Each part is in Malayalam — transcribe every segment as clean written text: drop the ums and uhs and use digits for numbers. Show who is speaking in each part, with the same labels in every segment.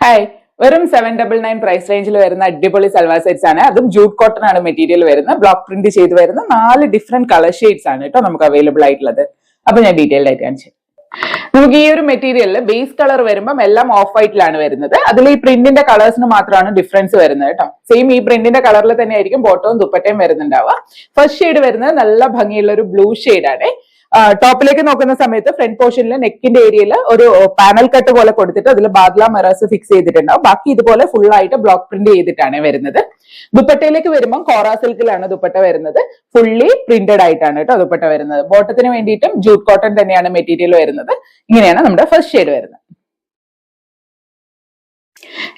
Speaker 1: ഹായ്, വെറും 799 പ്രൈസ് റേഞ്ചിൽ വരുന്ന അടിപൊളി സൽവാർ സെറ്റ്സ് ആണ്. അതും ജൂട്ട് കോട്ടൺ ആണ് മെറ്റീരിയൽ വരുന്നത്. ബ്ലോക്ക് പ്രിന്റ് ചെയ്ത് വരുന്ന 4 ഡിഫറെന്റ് കളർ ഷെയ്ഡ്സ് ആണ് കേട്ടോ നമുക്ക് അവൈലബിൾ ആയിട്ടുള്ളത്. അപ്പൊ ഞാൻ ഡീറ്റെയിൽഡ് ആയിട്ട് കാണിച്ചു. നമുക്ക് ഈ ഒരു മെറ്റീരിയലിൽ ബേസ് കളർ വരുമ്പോൾ എല്ലാം ഓഫ് വൈറ്റിലാണ് വരുന്നത്. അതിൽ ഈ പ്രിന്റിന്റെ കളേഴ്സിന് മാത്രമാണ് ഡിഫറൻസ് വരുന്നത് കേട്ടോ. സെയിം ഈ പ്രിന്റിന്റെ കളറിൽ തന്നെ ആയിരിക്കും ബോട്ടവും ദുപ്പട്ടയും വരുന്നുണ്ടാവുക. ഫസ്റ്റ് ഷെയ്ഡ് വരുന്നത് നല്ല ഭംഗിയുള്ള ഒരു ബ്ലൂ ഷെയ്ഡ് ആണ്. ടോപ്പിലേക്ക് നോക്കുന്ന സമയത്ത് ഫ്രണ്ട് പോർഷനിൽ നെക്കിന്റെ ഏരിയയിൽ ഒരു പാനൽ കട്ട് പോലെ കൊടുത്തിട്ട് അതിൽ ബാദ്ല മിറേഴ്സ് ഫിക്സ് ചെയ്തിട്ടുണ്ടാവും. ബാക്കി ഇതുപോലെ ഫുൾ ആയിട്ട് ബ്ലോക്ക് പ്രിന്റ് ചെയ്തിട്ടാണ് വരുന്നത്. ദുപ്പട്ടയിലേക്ക് വരുമ്പോൾ കോറ സിൽക്കിലാണ് ദുപ്പട്ട വരുന്നത്. ഫുള്ളി പ്രിന്റഡ് ആയിട്ടാണ് കേട്ടോ ദുപ്പട്ട വരുന്നത്. ബോട്ടത്തിന് വേണ്ടിയിട്ടും ജൂട്ട് കോട്ടൺ തന്നെയാണ് മെറ്റീരിയൽ വരുന്നത്. ഇങ്ങനെയാണ് നമ്മുടെ ഫസ്റ്റ് ഷെയ്ഡ് വരുന്നത്.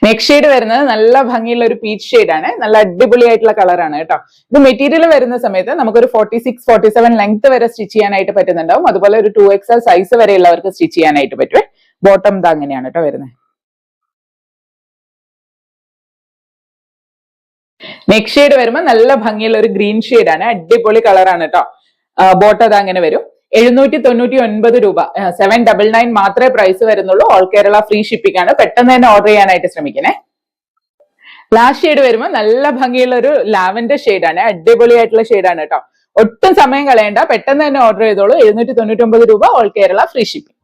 Speaker 1: നെക്സ്റ്റ് ഷെയ്ഡ് വരുന്നത് നല്ല ഭംഗിയുള്ള ഒരു പീച്ച് ഷെയ്ഡ് ആണ്. നല്ല അടിപൊളിയായിട്ടുള്ള കളറാണ് കേട്ടോ. ഇത് മെറ്റീരിയൽ വരുന്ന സമയത്ത് നമുക്കൊരു 46-47 ലെങ്ത് വരെ സ്റ്റിച്ച് ചെയ്യാനായിട്ട് പറ്റുന്നുണ്ടാവും. അതുപോലെ ഒരു 2XL സൈസ് വരെ ഉള്ളവർക്ക് സ്റ്റിച്ച് ചെയ്യാനായിട്ട് പറ്റുമേ. ബോട്ടം ഇത് അങ്ങനെയാണ് കേട്ടോ വരുന്നത്. നെക്സ്റ്റ് ഷെയ്ഡ് വരുമ്പോൾ നല്ല ഭംഗിയുള്ള ഒരു ഗ്രീൻ ഷെയ്ഡ് ആണ്. അടിപൊളി കളറാണ് കേട്ടോ. ബോട്ടം അത് അങ്ങനെ വരും. 799 രൂപ, 799 മാത്രമേ പ്രൈസ് വരുന്നുള്ളൂ. ഓൾ കേരള ഫ്രീ ഷിപ്പിംഗ് ആണ്. പെട്ടെന്ന് തന്നെ ഓർഡർ ചെയ്യാനായിട്ട് ശ്രമിക്കണേ. ലാസ്റ്റ് ഷെയ്ഡ് വരുമ്പോൾ നല്ല ഭംഗിയുള്ള ഒരു ലാവൻഡർ ഷെയ്ഡ് ആണ്. അടിപൊളിയായിട്ടുള്ള ഷെയ്ഡാണ് കേട്ടോ. ഒട്ടും സമയം കളയണ്ട, പെട്ടെന്ന് തന്നെ ഓർഡർ ചെയ്തോളൂ. 799 രൂപ, ഓൾ കേരള ഫ്രീ ഷിപ്പിംഗ്.